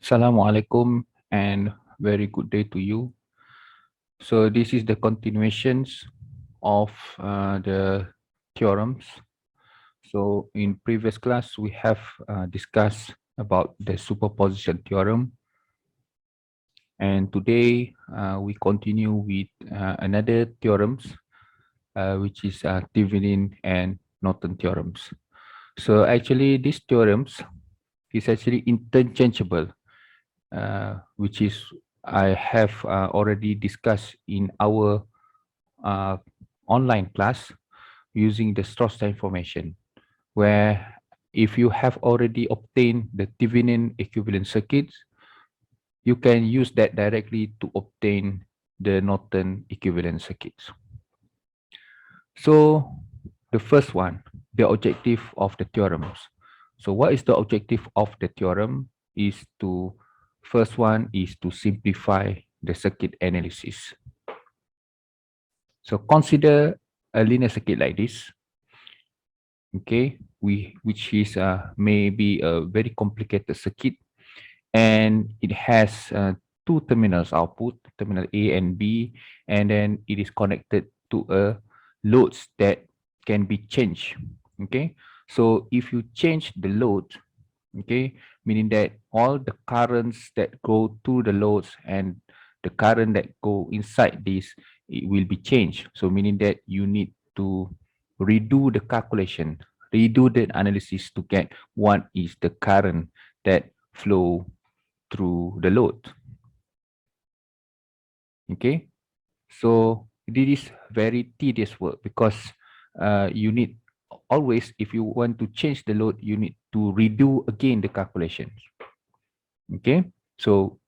Assalamualaikum and very good day to you. So this is the continuations of the theorems. So in previous class we have discussed about the superposition theorem, and today we continue with another theorems, which is Thevenin and Norton theorems. So actually these theorems is actually interchangeable, which is I have already discussed in our uh, online class using the Strauss transformation, where if you have already obtained the Thevenin equivalent circuits, you can use that directly to obtain the Norton equivalent circuits. So the first one, the objective of the theorems. So what is the objective of the theorem is to, first one is to simplify the circuit analysis. So consider a linear circuit like this, okay, which is maybe a very complicated circuit, and it has two terminals output, terminal A and B, and then it is connected to a loads that can be changed. Okay, so if you change the load, okay, meaning that all the currents that go through the loads and the current that go inside this, it will be changed. So meaning that you need to redo the calculation, redo the analysis to get what is the current that flow through the load. Okay, so this is very tedious work because you need always, if you want to change the load, you need to redo again the calculations. Okay, so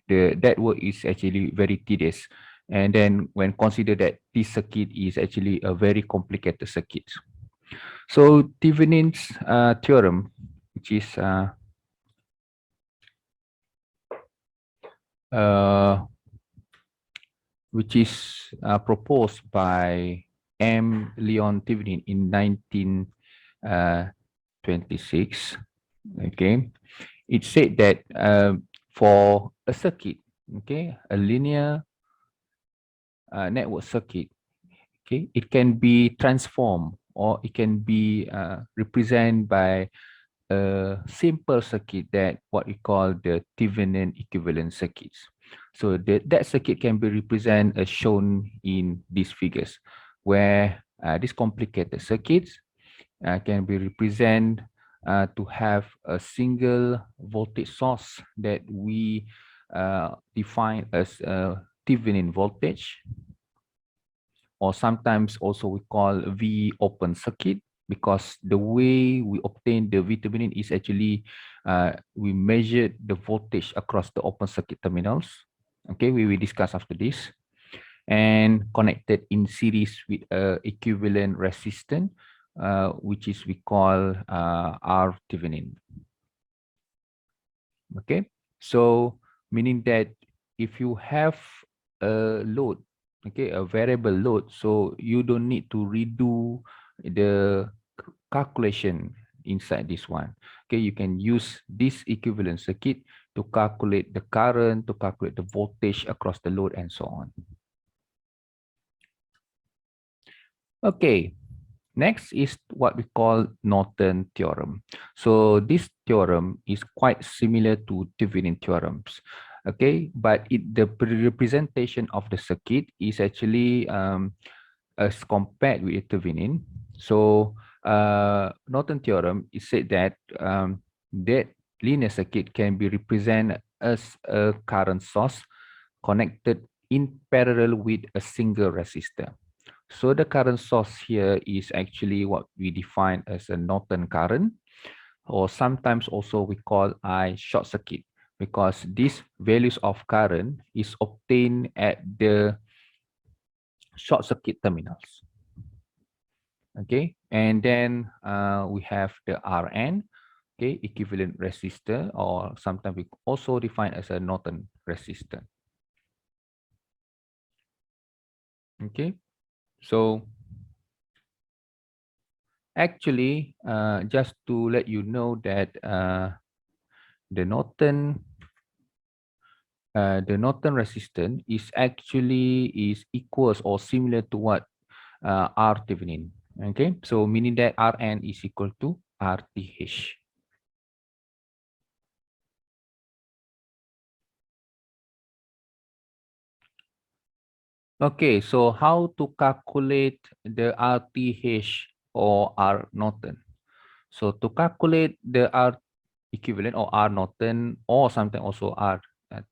that work is actually very tedious, and then when consider that this circuit is actually a very complicated circuit. So Thevenin's theorem, which is uh, proposed by M. Leon Thevenin in 1926. Okay, it said that for a circuit, okay, a linear network circuit, okay, it can be transformed or it can be represented by a simple circuit that what we call the Thevenin equivalent circuits. So that circuit can be represented as shown in these figures, where these complicated circuits can be represented to have a single voltage source that we define as a Thevenin voltage, or sometimes also we call V open circuit, because the way we obtain the V Thevenin is actually we measured the voltage across the open circuit terminals. Okay, we will discuss after this, and connected in series with a equivalent resistance, which is we call R Thevenin. Okay, so meaning that if you have a load, okay, a variable load, so you don't need to redo the calculation inside this one. Okay, you can use this equivalent circuit to calculate the current, to calculate the voltage across the load, and so on. Okay, next is what we call Norton theorem. So this theorem is quite similar to Thevenin theorems. Okay, but the representation of the circuit is actually as compared with Thevenin. So Norton theorem is said that that linear circuit can be represented as a current source connected in parallel with a single resistor. So the current source here is actually what we define as a Norton current, or sometimes also we call I short circuit, because these values of current is obtained at the short circuit terminals. Okay, and then we have the Rn, okay, equivalent resistor, or sometimes we also define as a Norton resistor. Okay, so actually, just to let you know that the Norton the Norton resistance is actually is equals or similar to what R Thevenin. Okay, so meaning that Rn is equal to RTH. Okay, so how to calculate the RTH or R Norton? So to calculate the R equivalent or R Norton or sometimes also R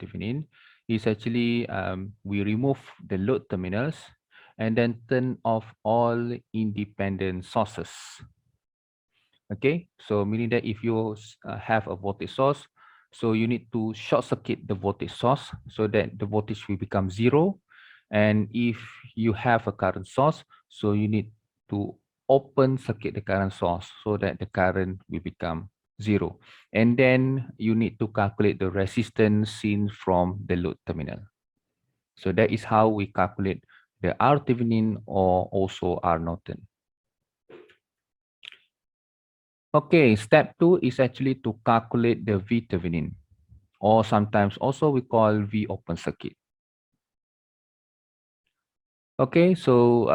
Thevenin is actually we remove the load terminals and then turn off all independent sources. Okay, so meaning that if you have a voltage source, so you need to short circuit the voltage source so that the voltage will become zero. And if you have a current source, so you need to open circuit the current source so that the current will become zero. And then you need to calculate the resistance seen from the load terminal. So that is how we calculate the R Thevenin or also R Norton. Okay, step 2 is actually to calculate the V Thevenin, or sometimes also we call V open circuit. Okay, so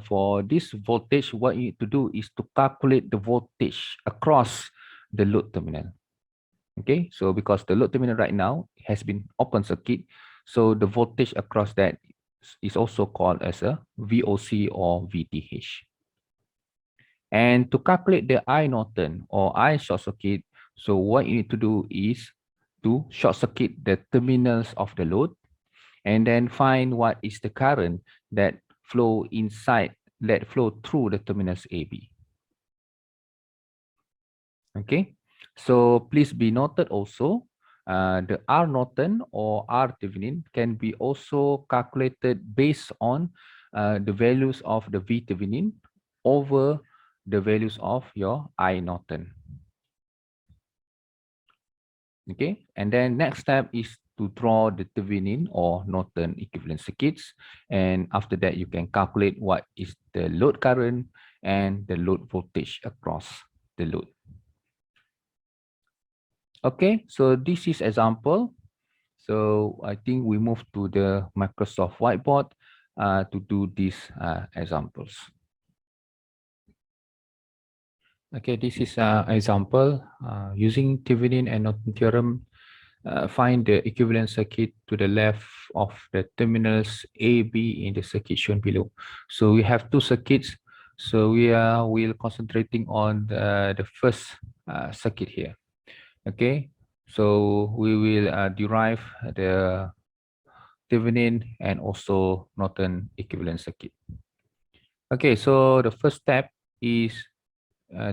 for this voltage, what you need to do is to calculate the voltage across the load terminal. Okay, so because the load terminal right now has been open circuit, so the voltage across that is also called as a VOC or VTH. And to calculate the I Norton or I short circuit, so what you need to do is to short circuit the terminals of the load and then find what is the current that flow inside, that flow through the terminals AB. Okay, so please be noted also, the R Norton or R Thevenin can be also calculated based on the values of the V Thevenin over the values of your I Norton. Okay, and then next step is to draw the Thevenin or Norton equivalent circuits, and after that you can calculate what is the load current and the load voltage across the load. Okay, so this is example. So I think we move to the Microsoft whiteboard to do these examples. Okay, this is an example using Thevenin and Norton theorem. Find the equivalent circuit to the left of the terminals A, B in the circuit shown below. So we have two circuits. So we'll concentrating on the first circuit here. Okay, so we will derive the Thevenin and also Norton equivalent circuit. Okay, so the first step is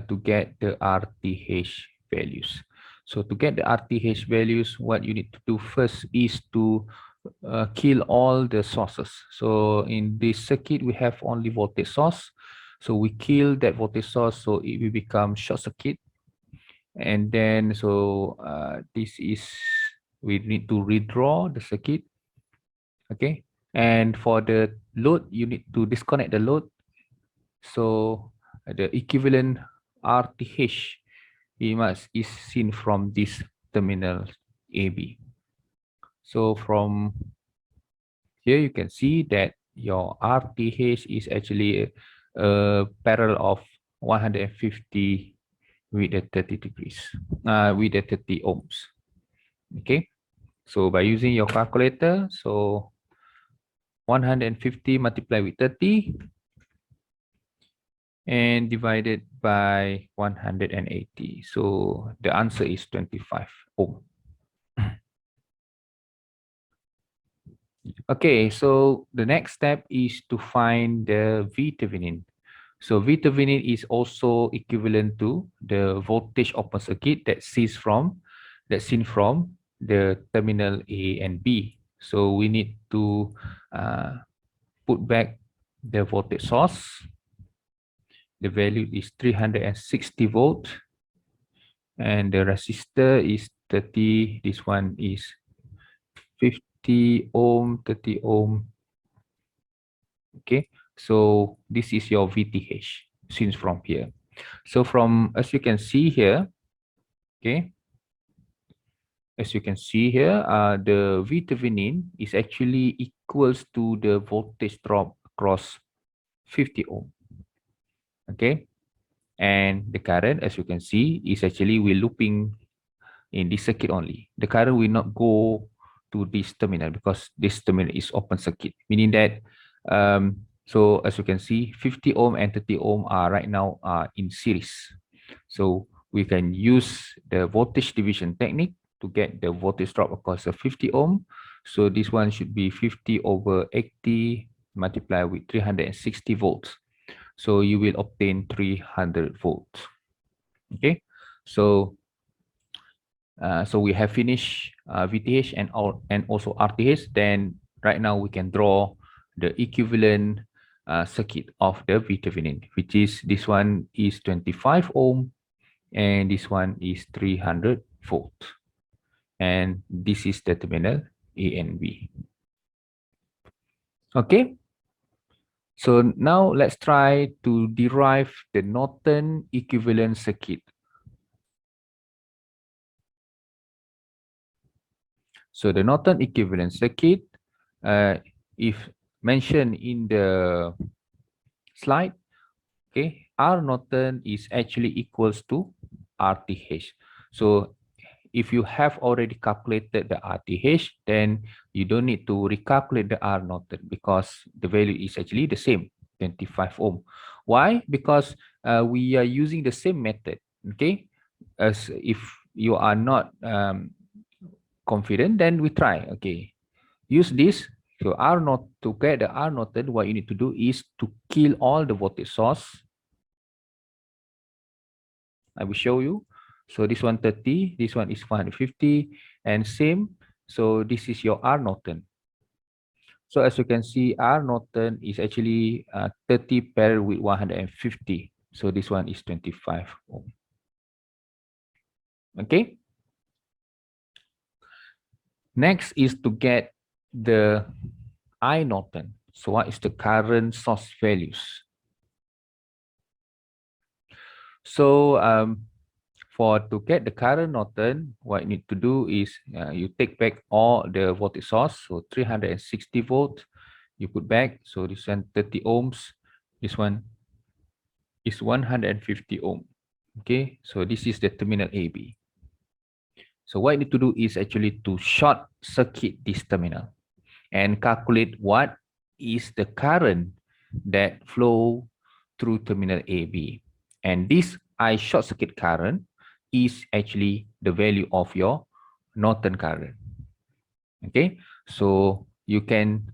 to get the RTH values. So to get the RTH values, what you need to do first is to kill all the sources. So in this circuit, we have only voltage source. So we kill that voltage source, so it will become short circuit. And then, so this is, we need to redraw the circuit. Okay. And for the load, you need to disconnect the load. So the equivalent RTH is seen from this terminal AB. So from here you can see that your RTH is actually a parallel of 150 with the 30 degrees, with the 30 ohms. Okay, so by using your calculator, so 150 multiplied with 30 and divided by 180. So the answer is 25 ohm. Okay, so the next step is to find the V Thevenin. So V Thevenin is also equivalent to the voltage open circuit that's seen from the terminal A and B. So we need to put back the voltage source. The value is 360 volt, and the resistor is 30. This one is 50 ohm, 30 ohm. Okay, so this is your VTH since from here. So from, as you can see here, okay, as you can see here, the Thevenin is actually equals to the voltage drop across 50 ohm. Okay, and the current, as you can see, is actually we're looping in this circuit only. The current will not go to this terminal because this terminal is open circuit, meaning that so as you can see, 50 ohm and 30 ohm are right now in series. So we can use the voltage division technique to get the voltage drop across a 50 ohm. So this one should be 50 over 80 multiplied with 360 volts. So you will obtain 300 volts. Okay, so so we have finished VTH and also RTH. Then right now we can draw the equivalent circuit of the Thevenin, which is this one is 25 ohm and this one is 300 volt. And this is the terminal A and B. Okay. So now let's try to derive the Norton equivalent circuit. So the Norton equivalent circuit, if mentioned in the slide, okay, R Norton is actually equals to RTH. So if you have already calculated the RTH, then you don't need to recalculate the R Norton because the value is actually the same, 25 ohm. Why? Because we are using the same method, okay? As if you are not confident, then we try, okay? Use this. So R not to get the R Norton, what you need to do is to kill all the voltage source. I will show you. So this one 30, this one is 450, and same. So this is your R Norton. So as you can see, R Norton is actually 30 paired with 150. So this one is 25 ohm. Okay. Next is to get the I Norton. So what is the current source values? So for to get the current Norton, what you need to do is you take back all the voltage source, so 360 volt, you put back. So this one 30 ohms, this one is 150 ohm. Okay, so this is the terminal AB. So what you need to do is actually to short circuit this terminal and calculate what is the current that flow through terminal AB. And this I short circuit current is actually the value of your Norton current. Okay, so you can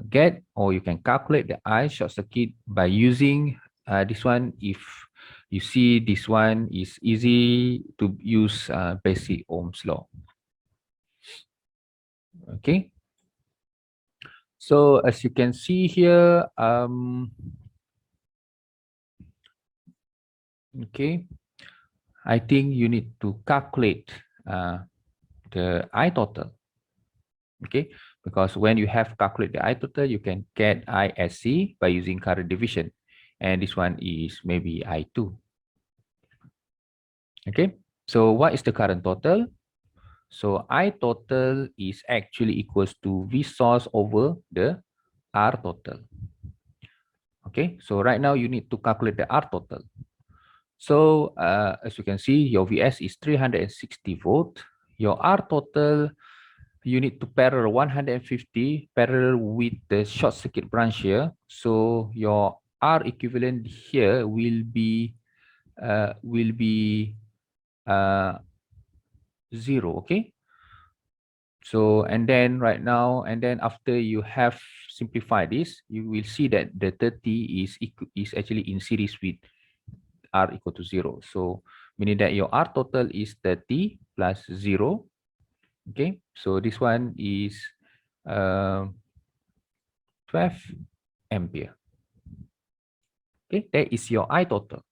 get or you can calculate the I short circuit by using this one. If you see this one is easy to use basic Ohm's law. Okay, so as you can see here, okay, I think you need to calculate the I total. Okay, because when you have calculate the I total, you can get ISC by using current division, and this one is maybe I2. Okay, so what is the current total? So I total is actually equals to V source over the R total. Okay, so right now you need to calculate the R total. So as you can see, your VS is 360 volt. Your R total, you need to parallel 150 parallel with the short circuit branch here. So your R equivalent here will be 0. Okay. So and then right now, and then after you have simplified this, you will see that the 30 is actually in series with R equal to 0. So meaning that your R total is 30 plus 0. Okay, so this one is 12 ampere. Okay, that is your I total.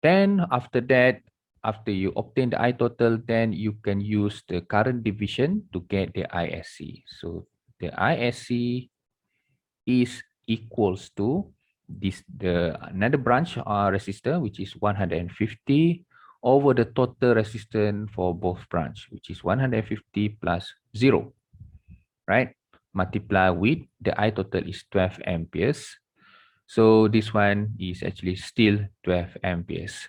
Then after that, after you obtain the I total, then you can use the current division to get the ISC. So the ISC is equals to this the another branch resistor, which is 150 over the total resistance for both branch, which is 150 plus 0, right? Multiply with the I total is 12 amperes. So this one is actually still 12 amperes.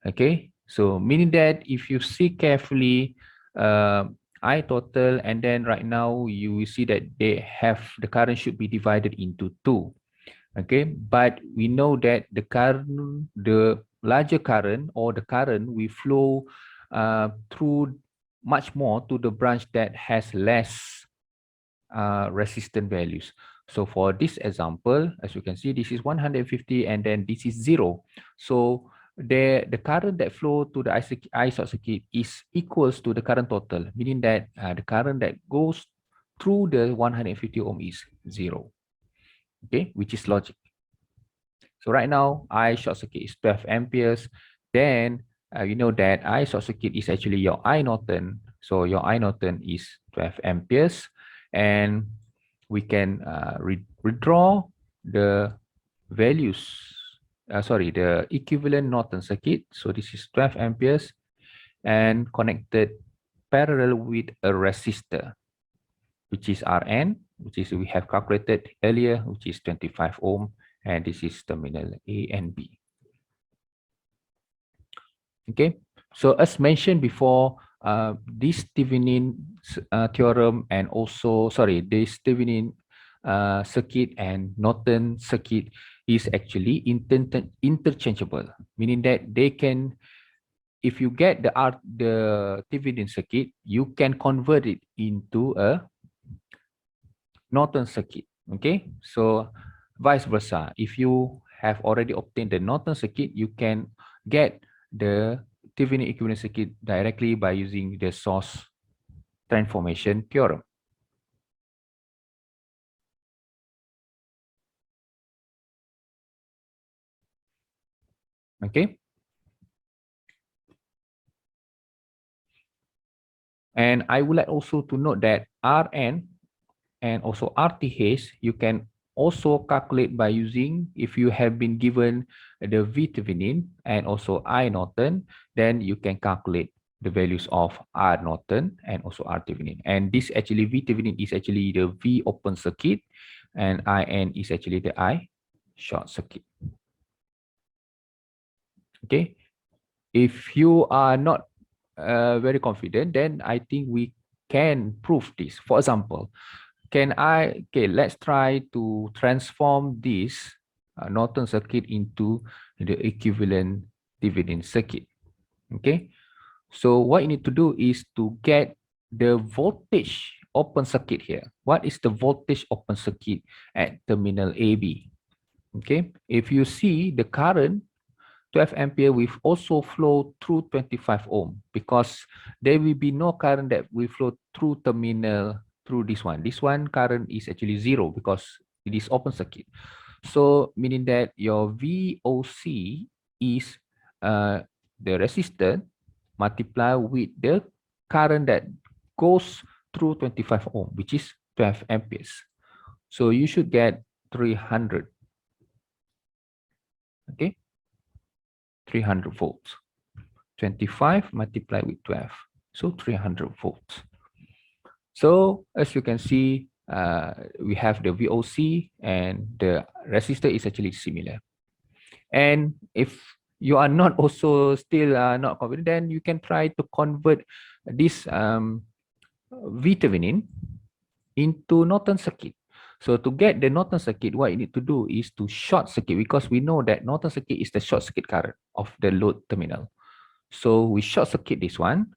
Okay, so meaning that if you see carefully I total, and then right now you will see that they have the current should be divided into two. Okay, but we know that the larger current, or the current will flow through much more to the branch that has less resistant values. So for this example, as you can see, this is 150 and then this is 0. So the current that flow to the I short circuit is equals to the current total, meaning that the current that goes through the 150 ohm is 0. Okay, which is logic. So right now, I short circuit is 12 amperes. Then you know that I short circuit is actually your I Norton. So your I Norton is 12 amperes. And we can redraw the values, the equivalent Norton circuit. So this is 12 amperes and connected parallel with a resistor, which is Rn, which is we have calculated earlier, which is 25 ohm, and this is terminal A and B. Okay, so as mentioned before, this Thevenin theorem and also, this Thevenin circuit and Norton circuit is actually interchangeable, meaning that they can, if you get the Thevenin circuit, you can convert it into a Norton circuit. Okay, so vice versa. If you have already obtained the Norton circuit, you can get the Thevenin equivalent circuit directly by using the source transformation theorem. Okay, and I would like also to note that Rn and also RTH, you can also calculate by using, if you have been given the V Thevenin and also I Norton, then you can calculate the values of R Norton and also R Thevenin. And this actually V Thevenin is actually the V open circuit, and IN is actually the I short circuit. Okay, if you are not very confident, then I think we can prove this. For example, let's try to transform this Norton circuit into the equivalent Thevenin circuit. Okay, so what you need to do is to get the voltage open circuit here. What is the voltage open circuit at terminal AB? Okay, if you see the current 12 ampere will also flow through 25 ohm, because there will be no current that will flow through terminal through this one. This one current is actually 0 because it is open circuit. So meaning that your VOC is the resistance multiplied with the current that goes through 25 ohm, which is 12 amperes. So you should get 300. Okay, 300 volts. 25 multiplied with 12, so 300 volts. So as you can see, we have the VOC and the resistor is actually similar. And if you are not also still not confident, then you can try to convert this V Thevenin into Norton circuit. So to get the Norton circuit, what you need to do is to short circuit, because we know that Norton circuit is the short circuit current of the load terminal. So we short circuit this one,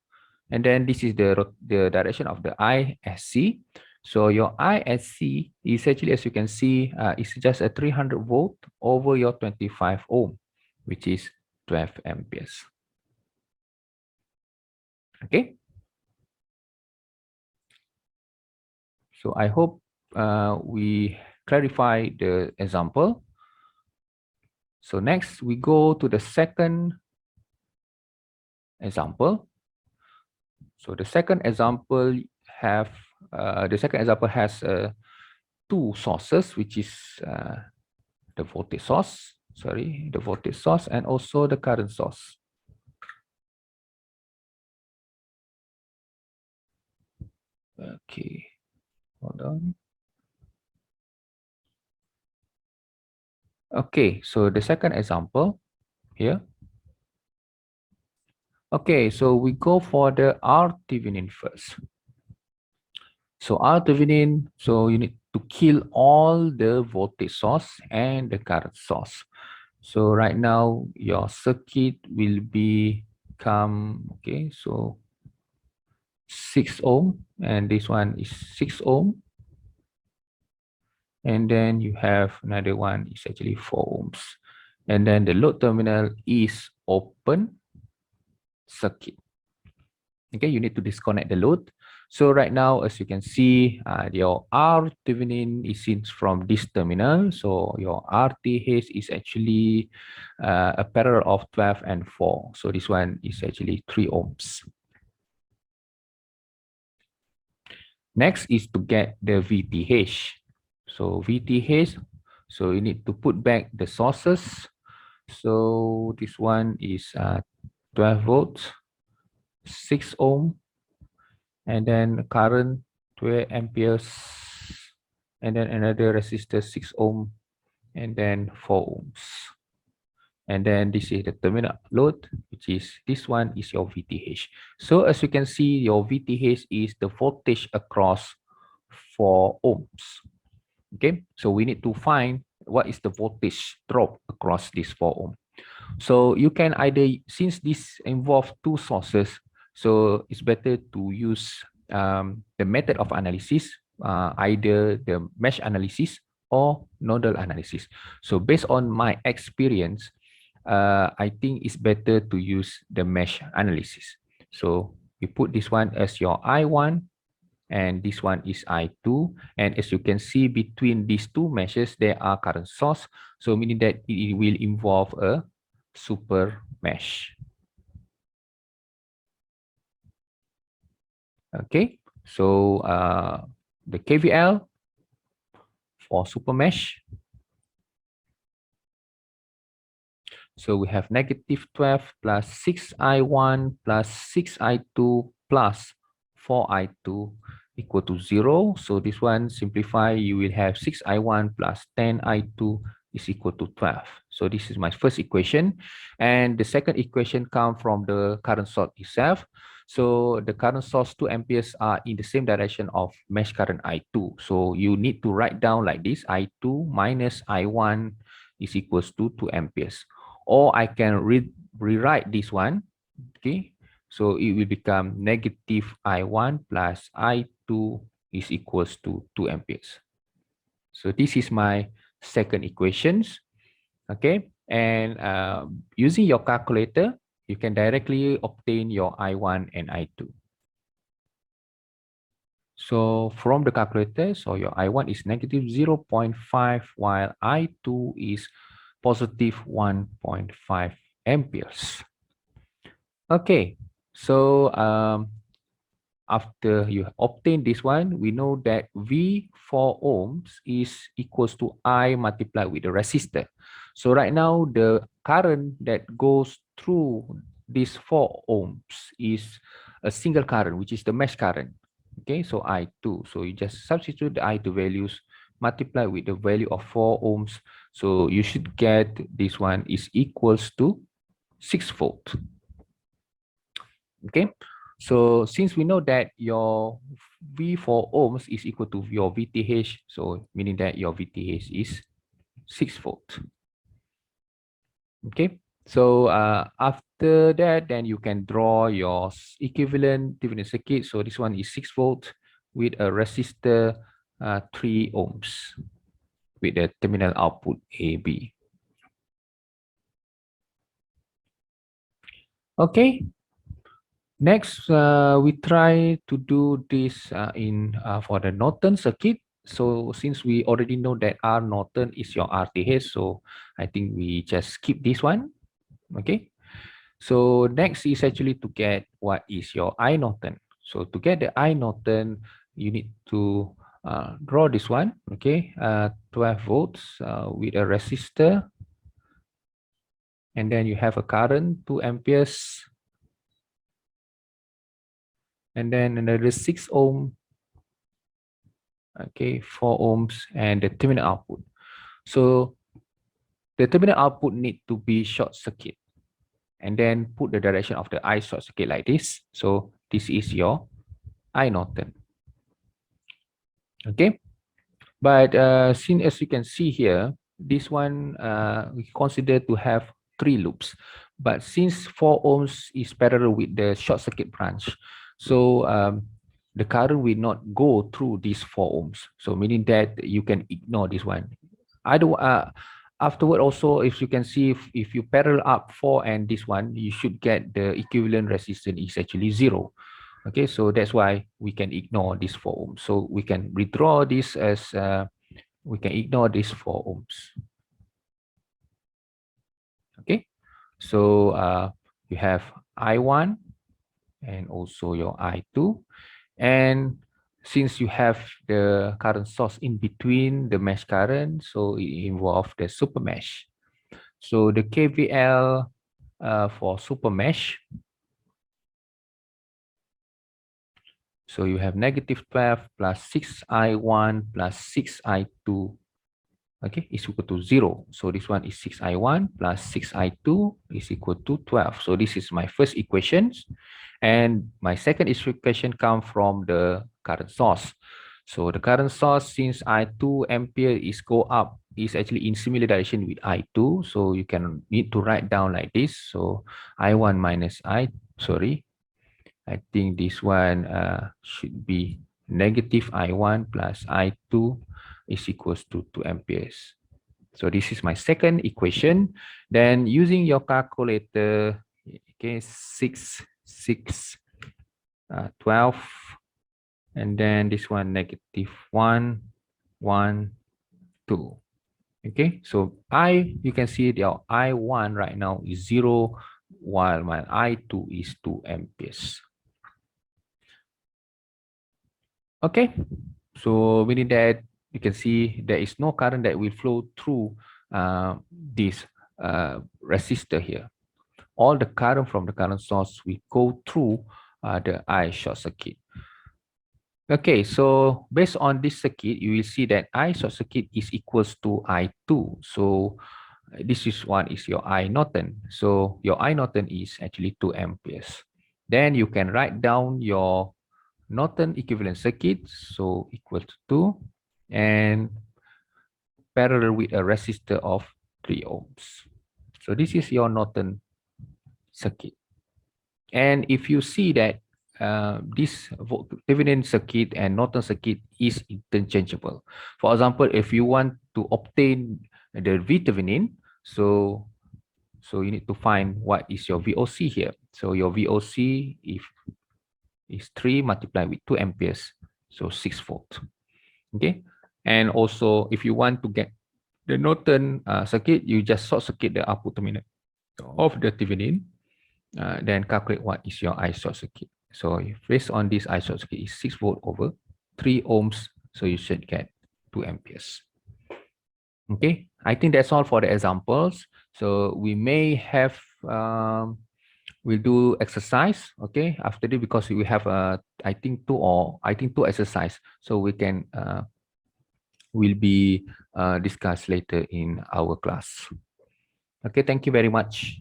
and then this is the direction of the ISC. So your ISC is actually, as you can see, is just a 300 volt over your 25 ohm, which is 12 amperes. Okay. So I hope we clarify the example. So next we go to the second example. So the second example has two sources, which is the voltage source, and also the current source. Okay, hold on. Okay, so the second example here. Okay, so we go for the R Thevenin first. So R Thevenin, so you need to kill all the voltage source and the current source. So right now your circuit will become, okay, so 6 ohm, and this one is 6 ohm, and then you have another one is actually 4 ohms, and then the load terminal is open circuit. Okay, you need to disconnect the load. So right now, as you can see, your R Thevenin is in from this terminal. So your RTH is actually a parallel of 12 and 4. So this one is actually 3 ohms. Next is to get the VTH. So VTH, so you need to put back the sources. So this one is 12 volts, 6 ohm, and then current 12 amperes, and then another resistor 6 ohm, and then 4 ohms. And then this is the terminal load, which is this one is your VTH. So as you can see, your VTH is the voltage across 4 ohms. Okay, so we need to find what is the voltage drop across this 4 ohm. So you can either, since this involves two sources, so it's better to use the method of analysis, either the mesh analysis or nodal analysis. So based on my experience, I think it's better to use the mesh analysis. So you put this one as your I1, and this one is I2. And as you can see, between these two meshes, there are current source. So meaning that it will involve a super mesh. Okay, so the KVL for super mesh. So we have negative 12 plus 6I1 plus 6I2 plus 4I2 equal to 0. So this one simplify, you will have 6I1 plus 10I2 is equal to 12. So this is my first equation. And the second equation comes from the current source itself. So the current source 2 amperes are in the same direction of mesh current I2. So you need to write down like this, I2 minus I1 is equals to 2 amperes. Or I can rewrite this one, okay? So it will become negative I1 plus I2 is equals to 2 amperes. So this is my second equations, okay? And using your calculator, you can directly obtain your I1 and I2. So from the calculator, so your I1 is negative 0.5 while I2 is positive 1.5 amperes. Okay, so after you obtain this one, we know that V 4 ohms is equals to I multiplied with the resistor. So right now, the current that goes through this 4 ohms is a single current, which is the mesh current. Okay, so I2. So you just substitute the I2 values, multiply with the value of 4 ohms. So you should get this one is equals to 6 volt. Okay, so since we know that your V 4 ohms is equal to your VTH, so meaning that your VTH is 6 volt. Okay, so after that, then you can draw your equivalent Thevenin circuit. So this one is 6 volt with a resistor 3 ohms with the terminal output AB. Okay, next, we try to do this in for the Norton circuit. So since we already know that R Norton is your RTH, so I think we just skip this one. Okay. So next is actually to get what is your I Norton. So to get the I Norton, you need to draw this one. Okay, 12 volts with a resistor, and then you have a current 2 amperes, and then another 6 ohm, Okay, 4 ohms and the terminal output. So the terminal output need to be short circuit, and then put the direction of the I short circuit like this. So this is your I Norton. Okay, but since as you can see here, this one we consider to have 3 loops, but since 4 ohms is parallel with the short circuit branch, so the current will not go through these 4 ohms. So meaning that you can ignore this one. I do afterward also, if you can see, if you parallel up 4 and this one, you should get the equivalent resistance is actually 0. Okay, so that's why we can ignore this 4 ohms. So we can redraw this as we can ignore this 4 ohms. Okay, so you have I1 and also your I2, and since you have the current source in between the mesh current, so it involves the super mesh. So the KVL for super mesh, so you have -12 plus 6I1 plus 6I2, okay, is equal to 0. So this one is 6I1 plus 6I2 is equal to 12. So this is my first equation. And my second equation comes from the current source. So the current source, since I2 ampere is go up, is actually in similar direction with I2. So you can need to write down like this. So I1 minus I think this one should be negative I1 plus I2 is equals to 2 amperes. So this is my second equation. Then using your calculator, okay, 12, and then this one negative 1, 1, 2. Okay, so you can see your I1 right now is 0, while my I2 is 2 amperes. Okay, so meaning that you can see there is no current that will flow through this resistor here. All the current from the current source will go through the I short circuit. Okay, so based on this circuit, you will see that I short circuit is equals to I2. So this is one is your I Norton. So your I Norton is actually 2 amperes. Then you can write down your Norton equivalent circuit, so equal to 2, and parallel with a resistor of 3 ohms. So this is your Norton circuit. And if you see that this Thevenin circuit and Norton circuit is interchangeable. For example, if you want to obtain the Thevenin, so you need to find what is your VOC here. So your VOC is 3 multiplied with 2 amperes, so 6 volt. Okay, and also if you want to get the Norton circuit, you just short circuit the output terminal of the Thevenin, then calculate what is your I short circuit. So based on this I short circuit is 6 volt over 3 ohms, so you should get 2 amperes. Okay, I think that's all for the examples. So we may have we'll do exercise, okay, after this, because we have I think two exercise, so we can will be discussed later in our class. Okay, thank you very much.